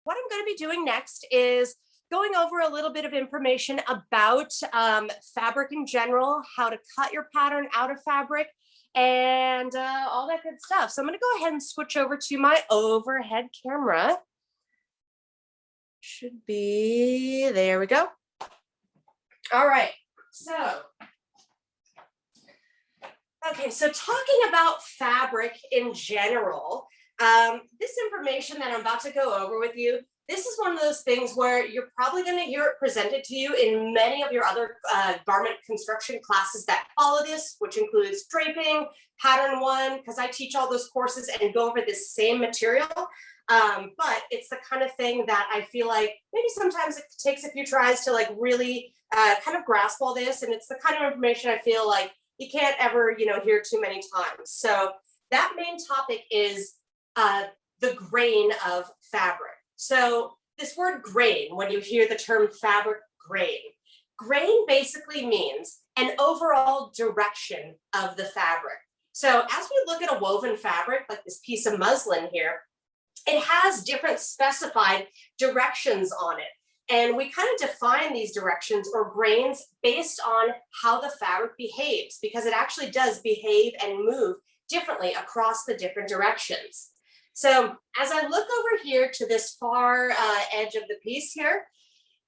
what I'm going to be doing next is going over a little bit of information about fabric in general, how to cut your pattern out of fabric, and all that good stuff. So I'm going to go ahead and switch over to my overhead camera. Should be, there we go. All right, so, okay, so talking about fabric in general, this information that I'm about to go over with you, this is one of those things where you're probably going to hear it presented to you in many of your other garment construction classes that follow this, which includes draping, pattern one, because I teach all those courses and go over this same material. But it's the kind of thing that I feel like maybe sometimes it takes a few tries to like really kind of grasp all this. And it's the kind of information I feel like you can't ever, hear too many times. So that main topic is the grain of fabric. So this word grain, when you hear the term fabric grain basically means an overall direction of the fabric. So as we look at a woven fabric, like this piece of muslin here, it has different specified directions on it. And we kind of define these directions or grains based on how the fabric behaves, because it actually does behave and move differently across the different directions. So as I look over here to this far edge of the piece here,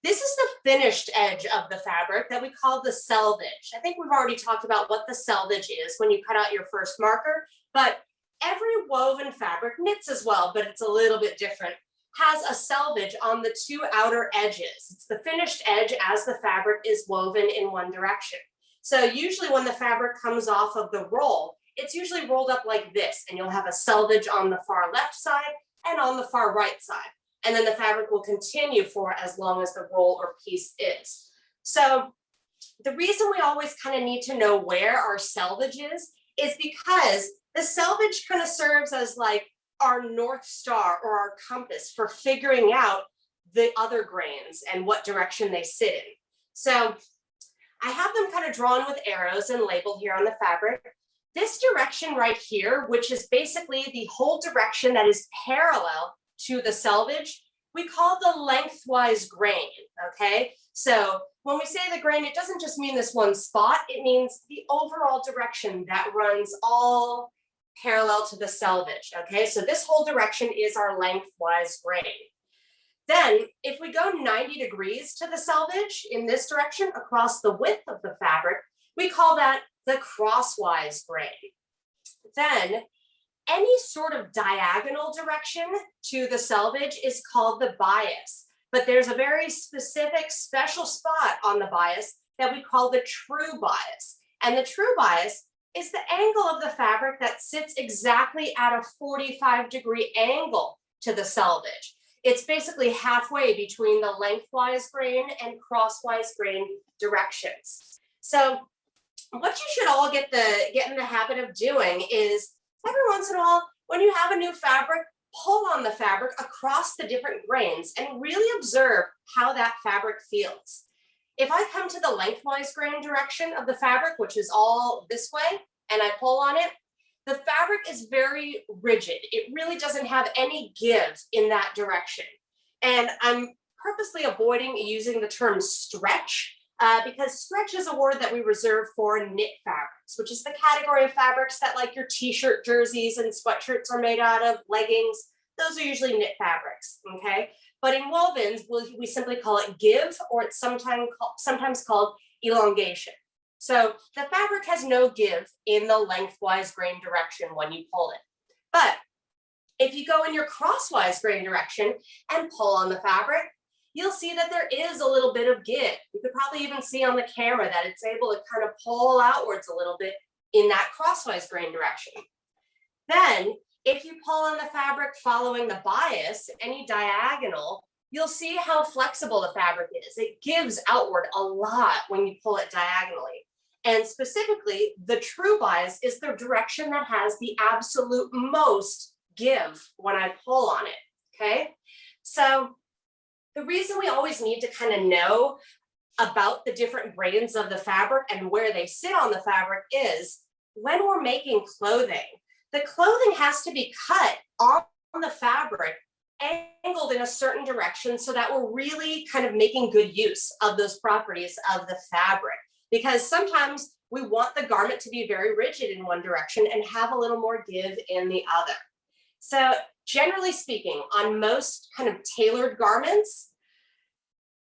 this is the finished edge of the fabric that we call the selvage. I think we've already talked about what the selvage is when you cut out your first marker, but every woven fabric, knits as well, but it's a little bit different, has a selvage on the two outer edges. It's the finished edge as the fabric is woven in one direction. So usually when the fabric comes off of the roll, it's usually rolled up like this, and you'll have a selvage on the far left side and on the far right side. And then the fabric will continue for as long as the roll or piece is. So the reason we always kind of need to know where our selvage is because the selvage kind of serves as like our North Star or our compass for figuring out the other grains and what direction they sit in. So I have them kind of drawn with arrows and labeled here on the fabric. This direction right here, which is basically the whole direction that is parallel to the selvage, we call the lengthwise grain, okay? So when we say the grain, it doesn't just mean this one spot, it means the overall direction that runs all parallel to the selvage, okay? So this whole direction is our lengthwise grain. Then if we go 90 degrees to the selvage in this direction across the width of the fabric, we call that the crosswise grain. Then any sort of diagonal direction to the selvage is called the bias, but there's a very specific special spot on the bias that we call the true bias. And the true bias is the angle of the fabric that sits exactly at a 45-degree angle to the selvage. It's basically halfway between the lengthwise grain and crosswise grain directions. So what you should all get in the habit of doing is every once in a while, when you have a new fabric, pull on the fabric across the different grains and really observe how that fabric feels. If I come to the lengthwise grain direction of the fabric, which is all this way, and I pull on it, the fabric is very rigid. It really doesn't have any give in that direction. And I'm purposely avoiding using the term stretch because stretch is a word that we reserve for knit fabrics, which is the category of fabrics that like your t-shirt jerseys and sweatshirts are made out of, leggings. Those are usually knit fabrics, okay? But in wovens, we simply call it give, or it's sometimes called elongation. So the fabric has no give in the lengthwise grain direction when you pull it. But if you go in your crosswise grain direction and pull on the fabric, you'll see that there is a little bit of give. You could probably even see on the camera that it's able to kind of pull outwards a little bit in that crosswise grain direction. Then, if you pull on the fabric following the bias, any diagonal, you'll see how flexible the fabric is. It gives outward a lot when you pull it diagonally. And specifically, the true bias is the direction that has the absolute most give when I pull on it, okay? So the reason we always need to kind of know about the different grains of the fabric and where they sit on the fabric is when we're making clothing, the clothing has to be cut on the fabric angled in a certain direction so that we're really kind of making good use of those properties of the fabric. Because sometimes we want the garment to be very rigid in one direction and have a little more give in the other. So generally speaking, on most kind of tailored garments,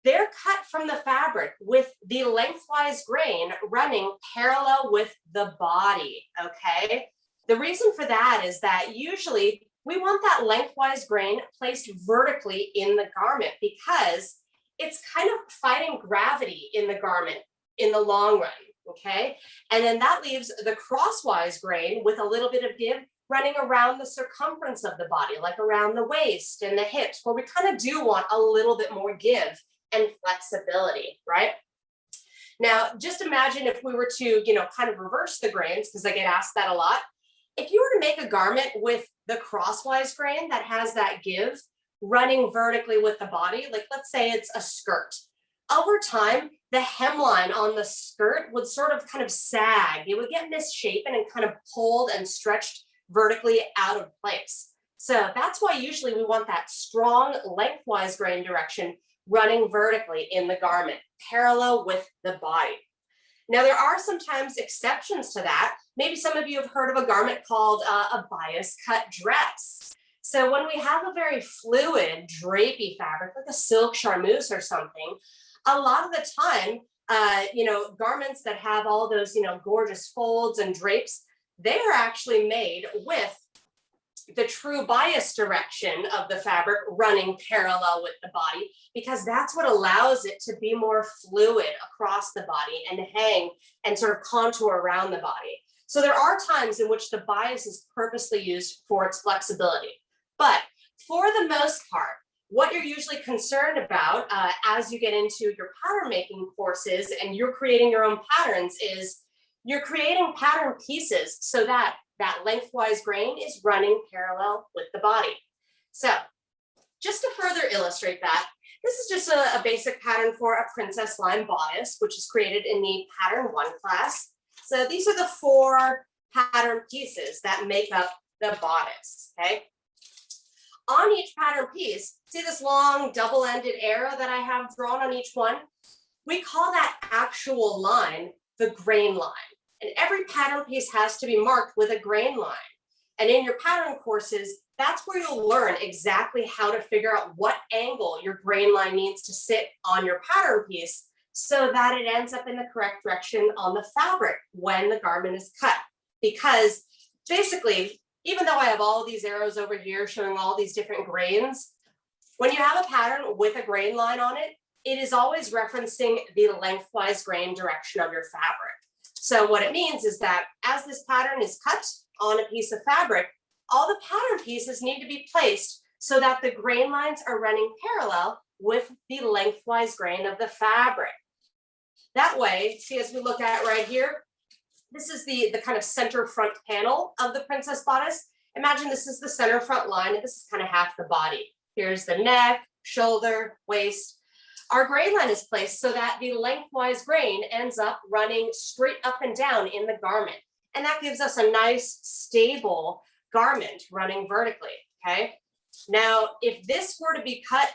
they're cut from the fabric with the lengthwise grain running parallel with the body, okay? The reason for that is that usually we want that lengthwise grain placed vertically in the garment because it's kind of fighting gravity in the garment in the long run, okay? And then that leaves the crosswise grain with a little bit of give running around the circumference of the body, like around the waist and the hips, where we kind of do want a little bit more give and flexibility, right? Now, just imagine if we were to, kind of reverse the grains, because I get asked that a lot. If you were to make a garment with the crosswise grain that has that give running vertically with the body, like let's say it's a skirt, over time, the hemline on the skirt would sort of kind of sag. It would get misshapen and kind of pulled and stretched vertically out of place. So that's why usually we want that strong lengthwise grain direction running vertically in the garment, parallel with the body. Now, there are sometimes exceptions to that. Maybe some of you have heard of a garment called a bias cut dress. So when we have a very fluid, drapey fabric, like a silk charmeuse or something, a lot of the time, garments that have all those, gorgeous folds and drapes, they are actually made with the true bias direction of the fabric running parallel with the body, because that's what allows it to be more fluid across the body and hang and sort of contour around the body. So there are times in which the bias is purposely used for its flexibility. But for the most part, what you're usually concerned about as you get into your pattern making courses and you're creating your own patterns is you're creating pattern pieces so that that lengthwise grain is running parallel with the body. So just to further illustrate that, this is just a basic pattern for a princess line bodice, which is created in the pattern 1 class. So these are the 4 pattern pieces that make up the bodice, okay? On each pattern piece, see this long double-ended arrow that I have drawn on each one? We call that actual line the grain line. And every pattern piece has to be marked with a grain line. And in your pattern courses, that's where you'll learn exactly how to figure out what angle your grain line needs to sit on your pattern piece so that it ends up in the correct direction on the fabric when the garment is cut. Because basically, even though I have all of these arrows over here showing all these different grains, when you have a pattern with a grain line on it, it is always referencing the lengthwise grain direction of your fabric. So what it means is that as this pattern is cut on a piece of fabric, all the pattern pieces need to be placed so that the grain lines are running parallel with the lengthwise grain of the fabric. That way, see, as we look at right here, this is the kind of center front panel of the princess bodice. Imagine this is the center front line, and this is kind of half the body. Here's the neck, shoulder, waist. Our grain line is placed so that the lengthwise grain ends up running straight up and down in the garment. And that gives us a nice, stable garment running vertically, okay? Now, if this were to be cut,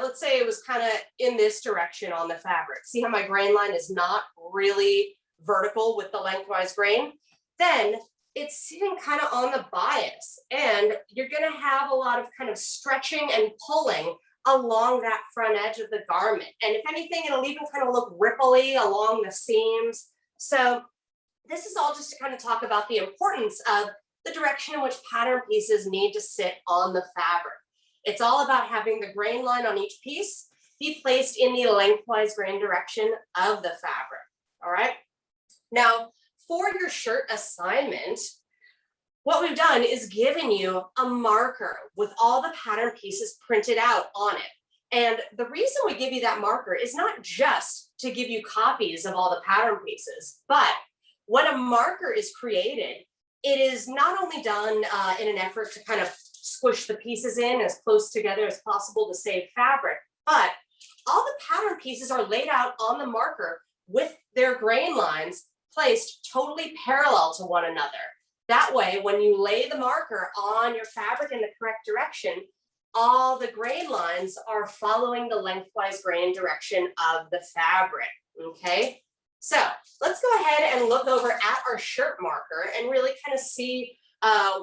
let's say it was kind of in this direction on the fabric. See how my grain line is not really vertical with the lengthwise grain? Then it's sitting kind of on the bias, and you're going to have a lot of kind of stretching and pulling along that front edge of the garment. And if anything, it'll even kind of look ripply along the seams. So this is all just to kind of talk about the importance of the direction in which pattern pieces need to sit on the fabric. It's all about having the grain line on each piece be placed in the lengthwise grain direction of the fabric, all right? Now, for your shirt assignment, what we've done is given you a marker with all the pattern pieces printed out on it. And the reason we give you that marker is not just to give you copies of all the pattern pieces, but when a marker is created, it is not only done in an effort to kind of squish the pieces in as close together as possible to save fabric, but all the pattern pieces are laid out on the marker with their grain lines placed totally parallel to one another. That way, when you lay the marker on your fabric in the correct direction, all the grain lines are following the lengthwise grain direction of the fabric, okay? So let's go ahead and look over at our shirt marker and really kind of see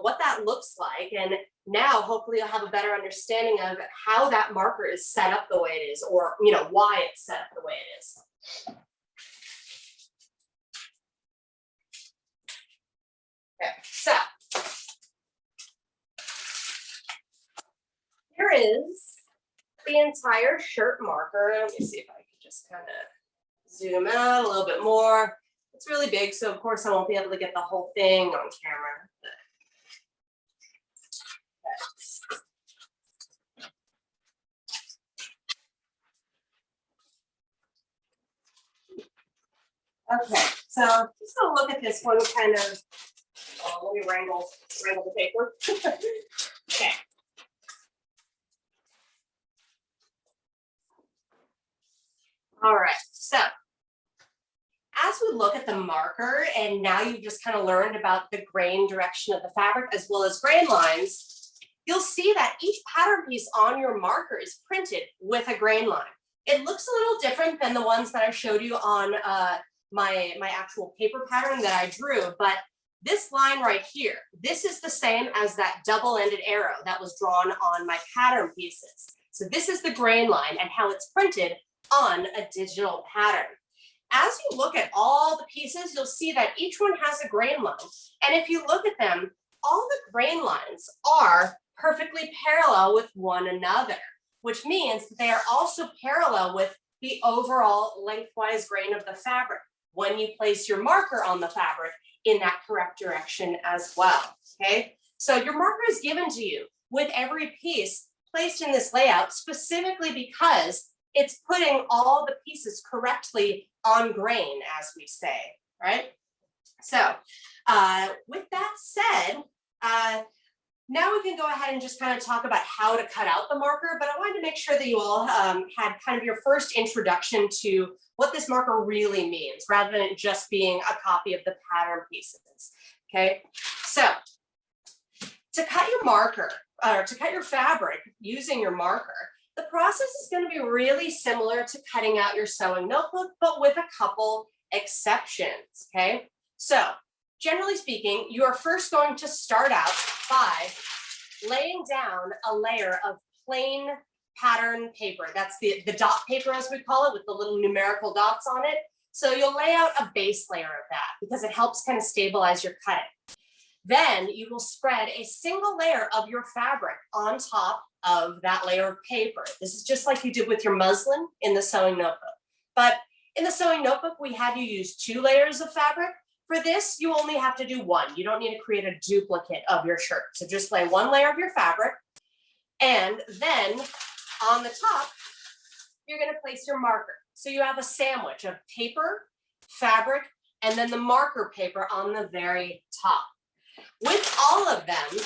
what that looks like. And now hopefully you'll have a better understanding of how that marker is set up the way it is, or why it's set up the way it is. Okay, so here is the entire shirt marker. Let me see if I can just kind of zoom out a little bit more. It's really big, so of course I won't be able to get the whole thing on camera. Okay, so just gonna look at this one kind of. Let me wrangle the paper. Okay. All right, so as we look at the marker, and now you've just kind of learned about the grain direction of the fabric as well as grain lines, you'll see that each pattern piece on your marker is printed with a grain line. It looks a little different than the ones that I showed you on my actual paper pattern that I drew, but this line right here, this is the same as that double-ended arrow that was drawn on my pattern pieces. So this is the grain line and how it's printed on a digital pattern. As you look at all the pieces, you'll see that each one has a grain line. And if you look at them, all the grain lines are perfectly parallel with one another, which means that they are also parallel with the overall lengthwise grain of the fabric when you place your marker on the fabric in that correct direction as well, okay? So your marker is given to you with every piece placed in this layout specifically because it's putting all the pieces correctly on grain, as we say, right? So with that said, now we can go ahead and just kind of talk about how to cut out the marker, but I wanted to make sure that you all had kind of your first introduction to what this marker really means, rather than it just being a copy of the pattern pieces, okay? So to cut your marker, or to cut your fabric using your marker, the process is going to be really similar to cutting out your sewing notebook, but with a couple exceptions, okay? So generally speaking, you are first going to start out by laying down a layer of plain pattern paper. That's the dot paper, as we call it, with the little numerical dots on it. So you'll lay out a base layer of that because it helps kind of stabilize your cutting. Then you will spread a single layer of your fabric on top of that layer of paper. This is just like you did with your muslin in the sewing notebook. But in the sewing notebook, we had you use 2 layers of fabric. For this, you only have to do 1. You don't need to create a duplicate of your shirt. So just lay 1 layer of your fabric. And then on the top, you're going to place your marker. So you have a sandwich of paper, fabric, and then the marker paper on the very top. With all of them,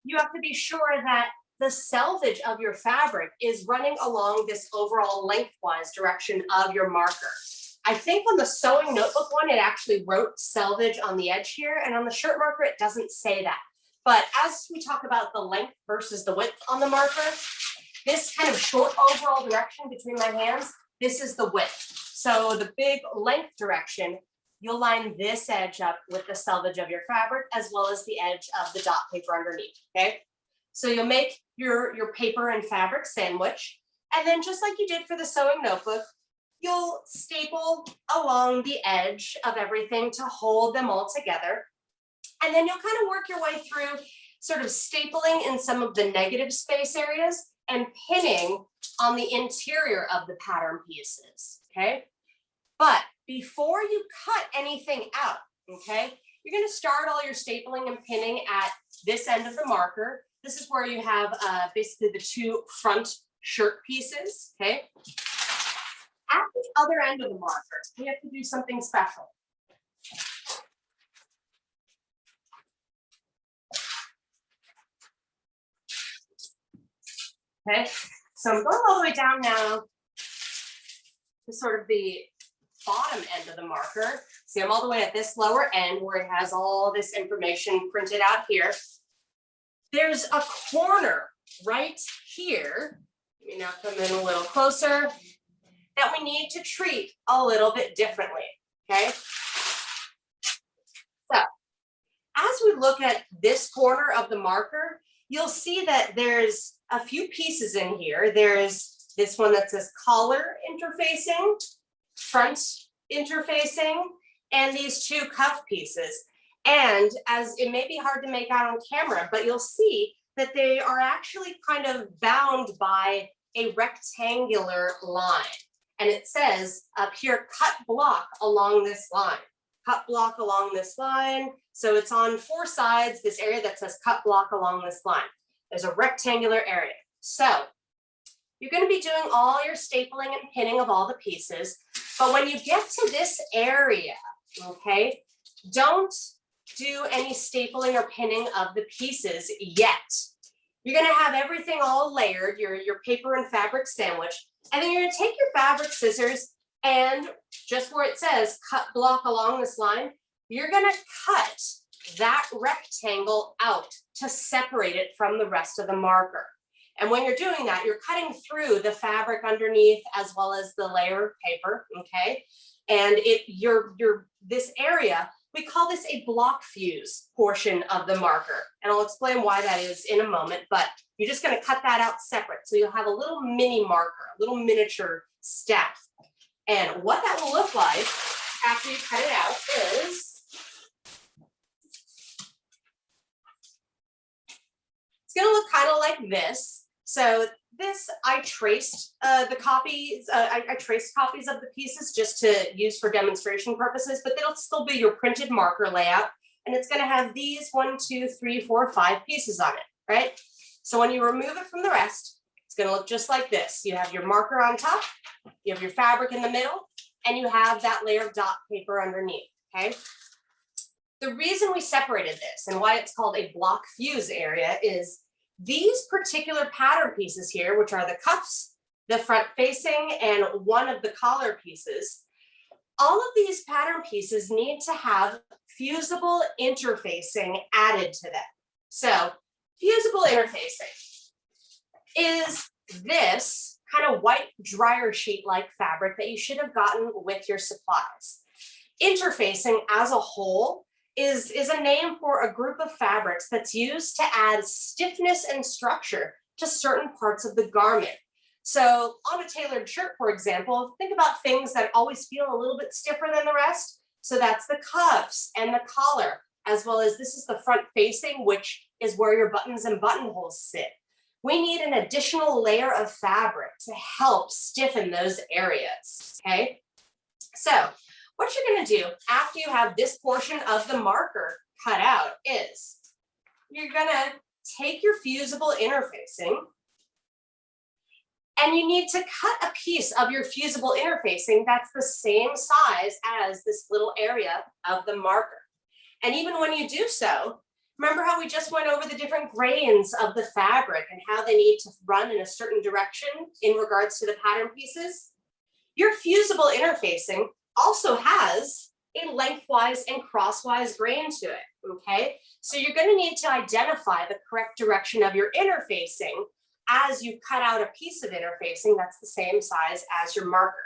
you have to be sure that the selvage of your fabric is running along this overall lengthwise direction of your marker. I think on the sewing notebook one, it actually wrote selvage on the edge here, and on the shirt marker, it doesn't say that. But as we talk about the length versus the width on the marker, this kind of short overall direction between my hands, this is the width. So the big length direction, you'll line this edge up with the selvage of your fabric as well as the edge of the dot paper underneath, okay? So you'll make your paper and fabric sandwich, and then just like you did for the sewing notebook, you'll staple along the edge of everything to hold them all together. And then you'll kind of work your way through sort of stapling in some of the negative space areas and pinning on the interior of the pattern pieces, okay? But before you cut anything out, okay, you're going to start all your stapling and pinning at this end of the marker. This is where you have basically the 2 front shirt pieces, okay? At the other end of the marker, you have to do something special. Okay, so I'm going all the way down now to sort of the bottom end of the marker. See, I'm all the way at this lower end where it has all this information printed out here. There's a corner right here. Let me now come in a little closer, that we need to treat a little bit differently, okay? So as we look at this corner of the marker, you'll see that there's a few pieces in here. There's this one that says collar interfacing, front interfacing, and these two cuff pieces. And as it may be hard to make out on camera, but you'll see that they are actually kind of bound by a rectangular line. And it says up here, cut block along this line, cut block along this line. So it's on 4 sides, this area that says cut block along this line. There's a rectangular area. So you're going to be doing all your stapling and pinning of all the pieces. But when you get to this area, okay, don't do any stapling or pinning of the pieces yet. You're going to have everything all layered, your paper and fabric sandwich, and then you're going to take your fabric scissors and just where it says cut block along this line, you're going to cut that rectangle out to separate it from the rest of the marker. And when you're doing that, you're cutting through the fabric underneath as well as the layer of paper, okay? And this area, we call this a block fuse portion of the marker. And I'll explain why that is in a moment, but you're just going to cut that out separate. So you'll have a little mini marker, a little miniature staff. And what that will look like after you cut it out is, it's going to look kind of like this. So this, I traced the copies, I traced copies of the pieces just to use for demonstration purposes, but they'll still be your printed marker layout. And it's going to have these 1, 2, 3, 4, 5 pieces on it, right? So when you remove it from the rest, it's going to look just like this. You have your marker on top, you have your fabric in the middle, and you have that layer of dot paper underneath, okay? The reason we separated this and why it's called a block fuse area is these particular pattern pieces here, which are the cuffs, the front facing, and one of the collar pieces, all of these pattern pieces need to have fusible interfacing added to them. So fusible interfacing is this kind of white dryer sheet-like fabric that you should have gotten with your supplies. Interfacing as a whole is a name for a group of fabrics that's used to add stiffness and structure to certain parts of the garment. So on a tailored shirt, for example, think about things that always feel a little bit stiffer than the rest. So that's the cuffs and the collar, as well as this is the front facing, which is where your buttons and buttonholes sit. We need an additional layer of fabric to help stiffen those areas, okay? So what you're going to do after you have this portion of the marker cut out is you're going to take your fusible interfacing and you need to cut a piece of your fusible interfacing that's the same size as this little area of the marker. And even when you do so, remember how we just went over the different grains of the fabric and how they need to run in a certain direction in regards to the pattern pieces? Your fusible interfacing also has a lengthwise and crosswise grain to it, okay? So you're going to need to identify the correct direction of your interfacing as you cut out a piece of interfacing that's the same size as your marker.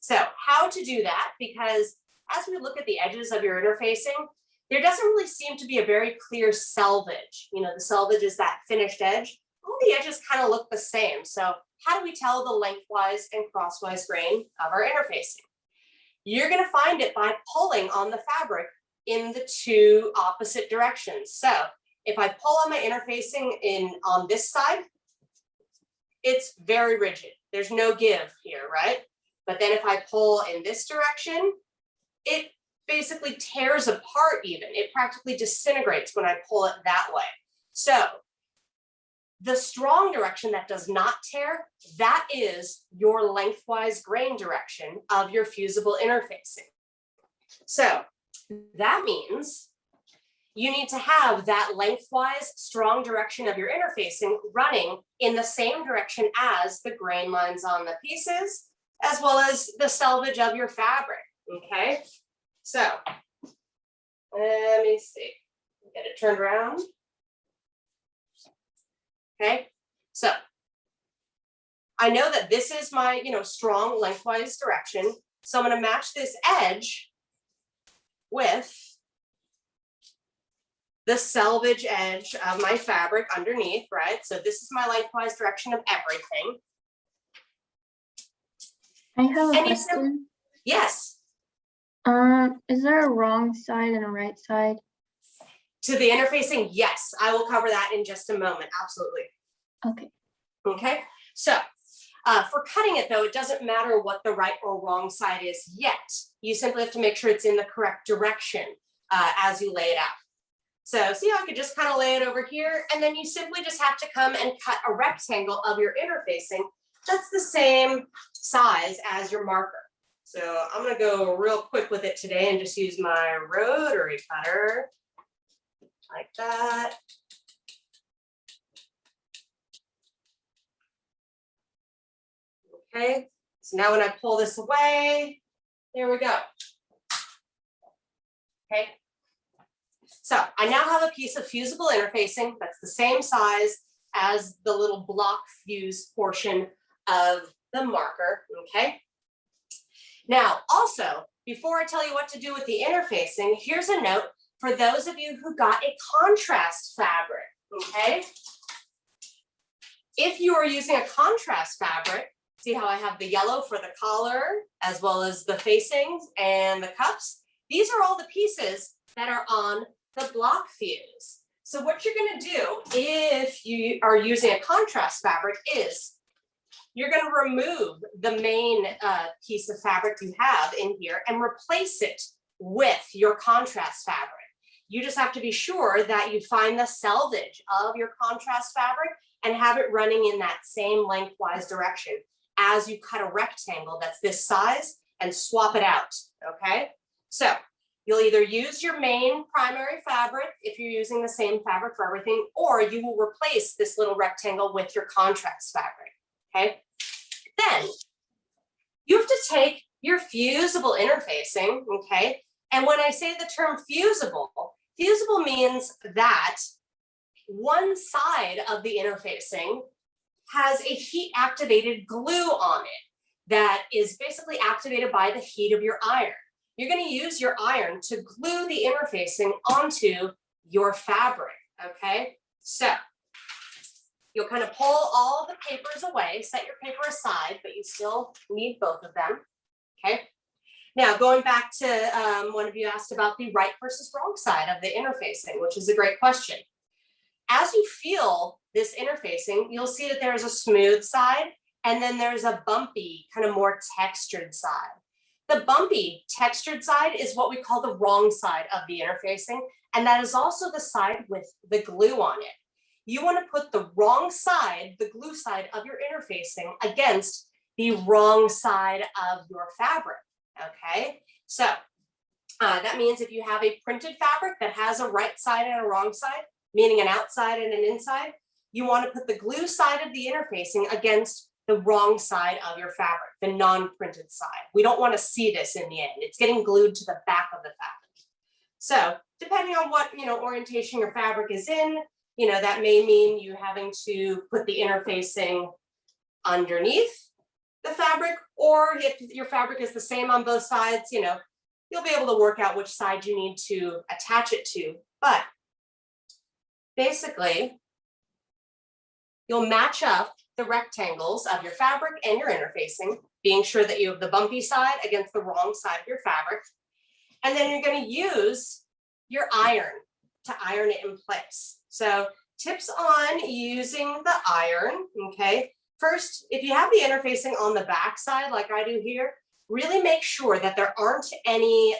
So how to do that, because as we look at the edges of your interfacing, there doesn't really seem to be a very clear selvage. You know, the selvage is that finished edge. All the edges kind of look the same. So how do we tell the lengthwise and crosswise grain of our interfacing? You're going to find it by pulling on the fabric in the two opposite directions. So if I pull on my interfacing on this side, it's very rigid. There's no give here, right? But then if I pull in this direction, it basically tears apart even. It practically disintegrates when I pull it that way. So the strong direction that does not tear, that is your lengthwise grain direction of your fusible interfacing. So that means you need to have that lengthwise strong direction of your interfacing running in the same direction as the grain lines on the pieces, as well as the selvage of your fabric, okay? So let me see, get it turned around. Okay, so I know that this is my, strong lengthwise direction. So I'm going to match this edge with the selvage edge of my fabric underneath, right? So this is my lengthwise direction of everything. I have a question. Yes. Is there a wrong side and a right side? To the interfacing, yes. I will cover that in just a moment. Absolutely. Okay. Okay. So for cutting it though, it doesn't matter what the right or wrong side is yet. You simply have to make sure it's in the correct direction as you lay it out. So see how I could just kind of lay it over here, and then you simply just have to come and cut a rectangle of your interfacing that's the same size as your marker. So I'm going to go real quick with it today and just use my rotary cutter like that. Okay, so now when I pull this away, there we go. Okay, so I now have a piece of fusible interfacing that's the same size as the little block fuse portion of the marker, okay? Now, also, before I tell you what to do with the interfacing, here's a note for those of you who got a contrast fabric, okay? If you are using a contrast fabric, see how I have the yellow for the collar, as well as the facings and the cuffs? These are all the pieces that are on the block fuse. So what you're gonna do if you are using a contrast fabric is you're gonna remove the main piece of fabric you have in here and replace it with your contrast fabric. You just have to be sure that you find the selvage of your contrast fabric and have it running in that same lengthwise direction as you cut a rectangle that's this size and swap it out, okay? So you'll either use your main primary fabric if you're using the same fabric for everything, or you will replace this little rectangle with your contrast fabric, okay? Then you have to take your fusible interfacing, okay? And when I say the term fusible, fusible means that one side of the interfacing has a heat activated glue on it that is basically activated by the heat of your iron. You're going to use your iron to glue the interfacing onto your fabric, okay? So you'll kind of pull all the papers away, set your paper aside, but you still need both of them, okay? Now, going back to one of you asked about the right versus wrong side of the interfacing, which is a great question. As you feel this interfacing, you'll see that there's a smooth side and then there's a bumpy, kind of more textured side. The bumpy textured side is what we call the wrong side of the interfacing, and that is also the side with the glue on it. You want to put the wrong side, the glue side of your interfacing against the wrong side of your fabric, okay? So that means if you have a printed fabric that has a right side and a wrong side, meaning an outside and an inside, you want to put the glue side of the interfacing against the wrong side of your fabric, the non-printed side. We don't want to see this in the end. It's getting glued to the back of the fabric. So depending on what orientation your fabric is in, that may mean you having to put the interfacing underneath the fabric, or if your fabric is the same on both sides, you'll be able to work out which side you need to attach it to. But basically, you'll match up the rectangles of your fabric and your interfacing, being sure that you have the bumpy side against the wrong side of your fabric. And then you're going to use your iron to iron it in place. So tips on using the iron, okay? First, if you have the interfacing on the back side, like I do here, really make sure that there aren't any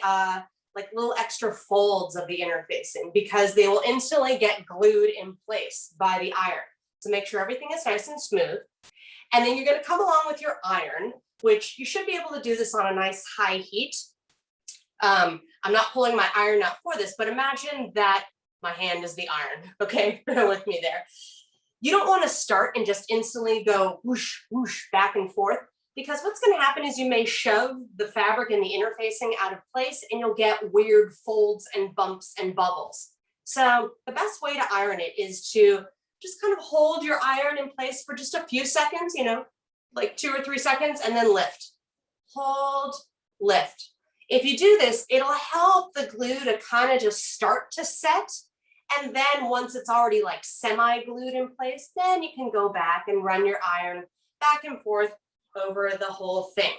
like little extra folds of the interfacing, because they will instantly get glued in place by the iron. So make sure everything is nice and smooth. And then you're going to come along with your iron, which you should be able to do this on a nice high heat. I'm not pulling my iron out for this, but imagine that my hand is the iron, okay? Bear with me there. You don't want to start and just instantly go whoosh, whoosh, back and forth. because what's going to happen is you may shove the fabric and the interfacing out of place and you'll get weird folds and bumps and bubbles. So the best way to iron it is to just kind of hold your iron in place for just a few seconds, you know, like 2 or 3 seconds, and then lift. Hold, lift. If you do this, it'll help the glue to kind of just start to set. And then once it's already like semi-glued in place, then you can go back and run your iron back and forth over the whole thing.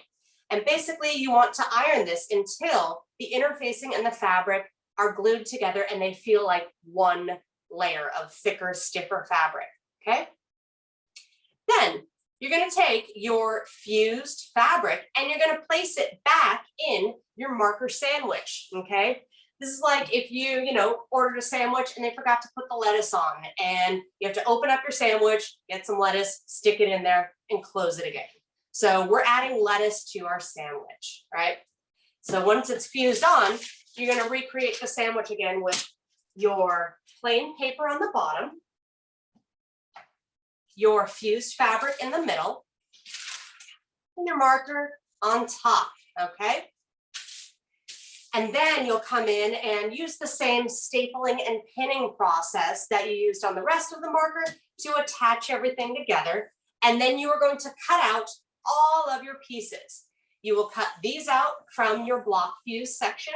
And basically you want to iron this until the interfacing and the fabric are glued together and they feel like one layer of thicker, stiffer fabric, okay? Then you're gonna take your fused fabric and you're gonna place it back in your marker sandwich, okay? This is like if you ordered a sandwich and they forgot to put the lettuce on, and you have to open up your sandwich, get some lettuce, stick it in there, and close it again. So we're adding lettuce to our sandwich, right? So once it's fused on, you're gonna recreate the sandwich again with your plain paper on the bottom, your fused fabric in the middle, and your marker on top, okay? And then you'll come in and use the same stapling and pinning process that you used on the rest of the marker to attach everything together. And then you are going to cut out all of your pieces. You will cut these out from your block fuse section.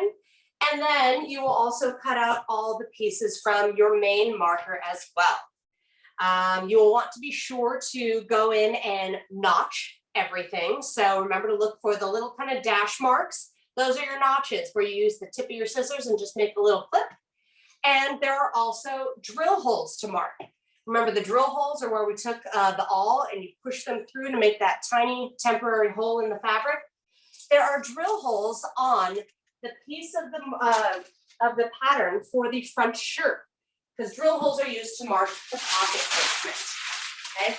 And then you will also cut out all the pieces from your main marker as well. You will want to be sure to go in and notch everything. So remember to look for the little kind of dash marks. Those are your notches where you use the tip of your scissors and just make a little clip. And there are also drill holes to mark. Remember, the drill holes are where we took the awl and you push them through to make that tiny temporary hole in the fabric. There are drill holes on the piece of the pattern for the front shirt, because drill holes are used to mark the pocket placement, okay?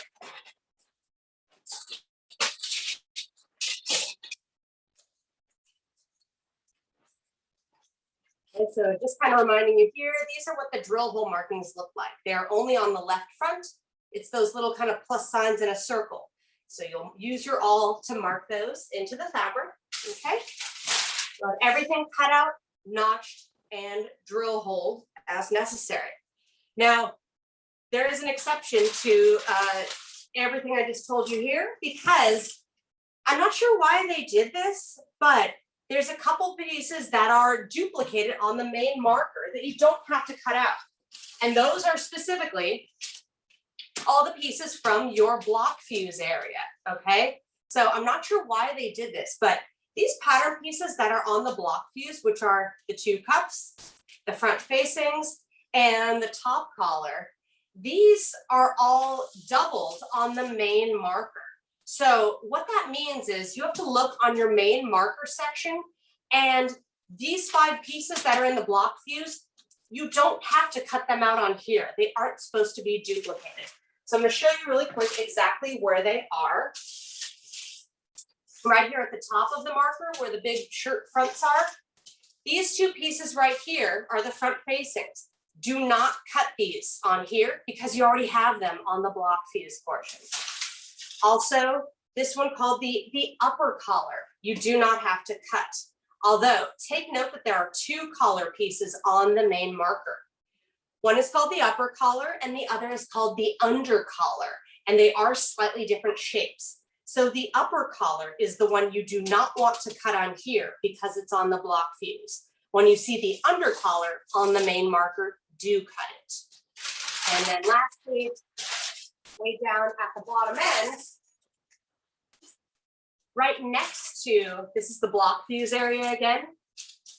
And so just kind of reminding you here, these are what the drill hole markings look like. They're only on the left front. It's those little kind of plus signs in a circle. So you'll use your awl to mark those into the fabric, okay? So everything cut out, notched, and drill holed as necessary. Now, there is an exception to everything I just told you here, because I'm not sure why they did this, but there's a couple pieces that are duplicated on the main marker that you don't have to cut out. And those are specifically all the pieces from your block fuse area, okay? So I'm not sure why they did this, but these pattern pieces that are on the block fuse, which are the 2 cuffs, the front facings, and the top collar, these are all doubled on the main marker. So what that means is you have to look on your main marker section, and these 5 pieces that are in the block fuse, you don't have to cut them out on here. They aren't supposed to be duplicated. So I'm going to show you really quick exactly where they are. Right here at the top of the marker where the big shirt fronts are. These 2 pieces right here are the front facings. Do not cut these on here because you already have them on the block fuse portion. Also, this one called the upper collar, you do not have to cut. Although, take note that there are 2 collar pieces on the main marker. One is called the upper collar and the other is called the under collar, and they are slightly different shapes. So the upper collar is the one you do not want to cut on here because it's on the block fuse. When you see the under collar on the main marker, do cut it. And then lastly, way down at the bottom end, right next to, this is the block fuse area again,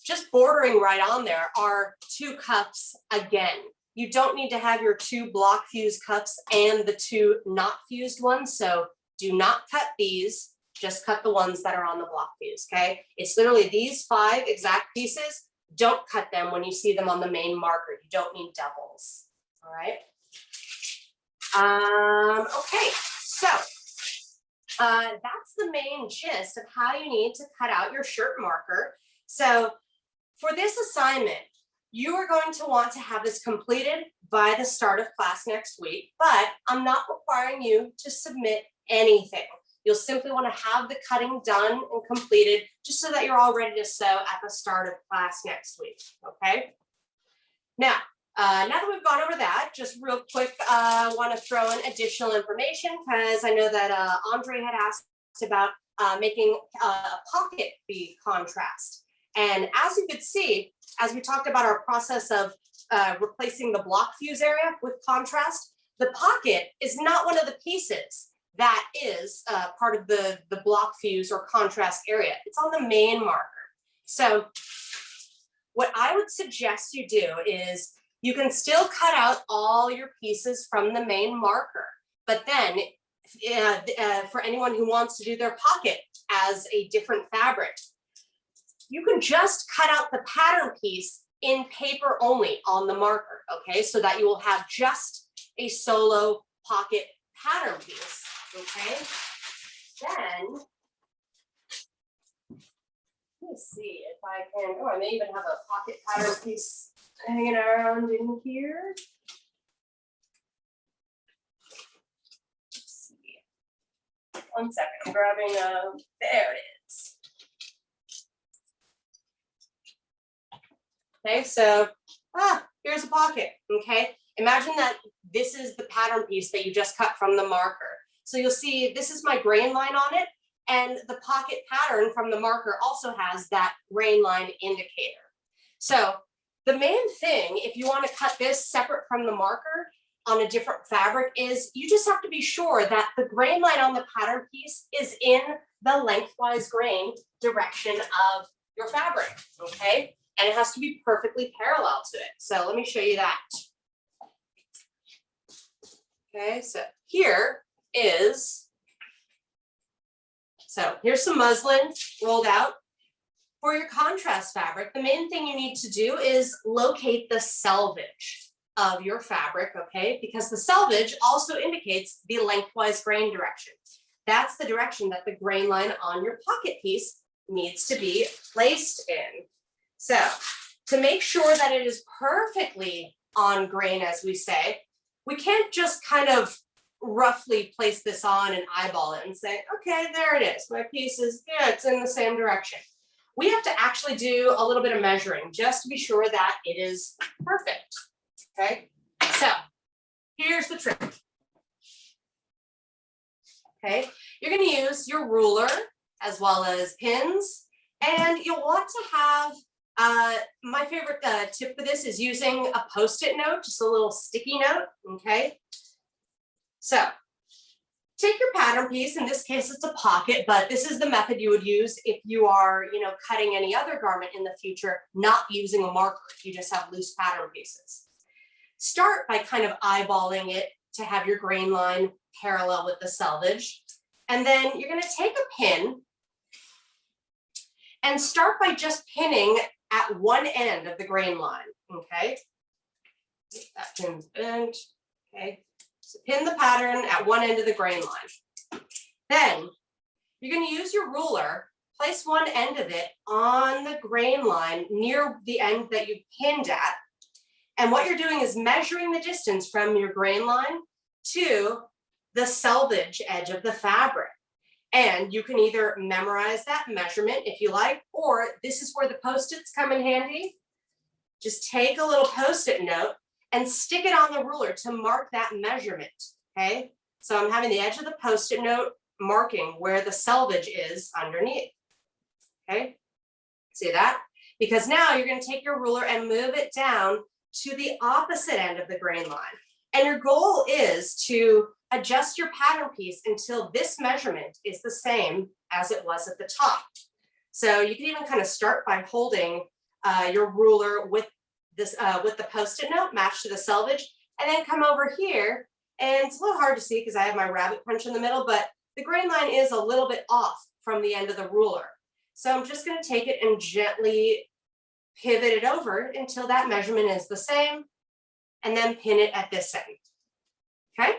just bordering right on there are 2 cuffs again. You don't need to have your 2 block fuse cuffs and the 2 not fused ones, so do not cut these, just cut the ones that are on the block fuse, okay? It's literally these 5 exact pieces. Don't cut them when you see them on the main marker. You don't need doubles, all right? Okay, so that's the main gist of how you need to cut out your shirt marker. So for this assignment, you are going to want to have this completed by the start of class next week, but I'm not requiring you to submit anything. You'll simply want to have the cutting done and completed just so that you're all ready to sew at the start of class next week, okay? Now that we've gone over that, just real quick, want to throw in additional information because I know that Andre had asked about making a pocket be contrast. And as you could see, as we talked about our process of replacing the block fuse area with contrast, the pocket is not one of the pieces that is part of the block fuse or contrast area. It's on the main marker. So what I would suggest you do is you can still cut out all your pieces from the main marker, but then for anyone who wants to do their pocket as a different fabric, you can just cut out the pattern piece in paper only on the marker, okay? So that you will have just a solo pocket pattern piece, okay? Then, let me see if I can, I may even have a pocket pattern piece hanging around in here. Let's see. 1 second, I'm grabbing there it is. Okay, so here's a pocket, okay? Imagine that this is the pattern piece that you just cut from the marker. So you'll see this is my grain line on it, and the pocket pattern from the marker also has that grain line indicator. So the main thing, if you want to cut this separate from the marker on a different fabric, is you just have to be sure that the grain line on the pattern piece is in the lengthwise grain direction of your fabric, okay? And it has to be perfectly parallel to it. So let me show you that. Okay, so here's some muslin rolled out. For your contrast fabric, the main thing you need to do is locate the selvage of your fabric, okay? Because the selvage also indicates the lengthwise grain direction. That's the direction that the grain line on your pocket piece needs to be placed in. So to make sure that it is perfectly on grain, as we say, we can't just kind of roughly place this on and eyeball it and say, okay, there it is. My piece is, yeah, it's in the same direction. We have to actually do a little bit of measuring just to be sure that it is perfect, okay? So here's the trick. Okay, you're gonna use your ruler as well as pins, and you'll want to have, my favorite tip for this is using a Post-it note, just a little sticky note, okay? So take your pattern piece, in this case it's a pocket, but this is the method you would use if you are, cutting any other garment in the future, not using a marker, if you just have loose pattern pieces. Start by kind of eyeballing it to have your grain line parallel with the selvage. And then you're going to take a pin and start by just pinning at one end of the grain line, okay? That pin's bent, okay? So pin the pattern at one end of the grain line. Then you're going to use your ruler, place one end of it on the grain line near the end that you pinned at. And what you're doing is measuring the distance from your grain line to the selvage edge of the fabric. And you can either memorize that measurement if you like, or this is where the Post-its come in handy. Just take a little Post-it note and stick it on the ruler to mark that measurement, okay? So I'm having the edge of the Post-it note marking where the selvage is underneath, okay? See that? Because now you're gonna take your ruler and move it down to the opposite end of the grain line. And your goal is to adjust your pattern piece until this measurement is the same as it was at the top. So you can even kind of start by holding your ruler with this with the Post-it note matched to the selvage, and then come over here. And it's a little hard to see because I have my rabbit punch in the middle, but the grain line is a little bit off from the end of the ruler. So I'm just going to take it and gently pivot it over until that measurement is the same, and then pin it at this end. Okay,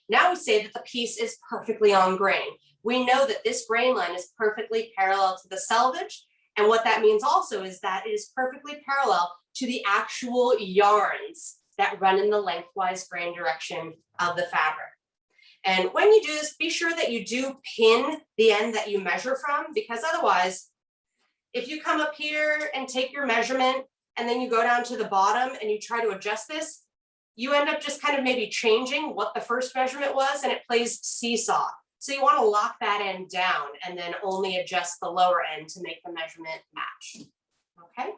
now we say that the piece is perfectly on grain. We know that this grain line is perfectly parallel to the selvage, and what that means also is that it is perfectly parallel to the actual yarns that run in the lengthwise grain direction of the fabric. And when you do this, be sure that you do pin the end that you measure from, because otherwise, if you come up here and take your measurement and then you go down to the bottom and you try to adjust this, you end up just kind of maybe changing what the first measurement was and it plays seesaw. So you want to lock that end down and then only adjust the lower end to make the measurement match. Okay.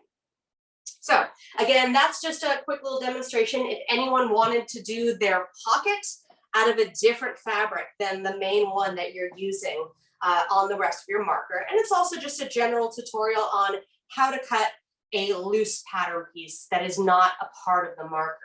So again, that's just a quick little demonstration. If anyone wanted to do their pocket out of a different fabric than the main one that you're using on the rest of your marker. And it's also just a general tutorial on how to cut a loose pattern piece that is not a part of the marker.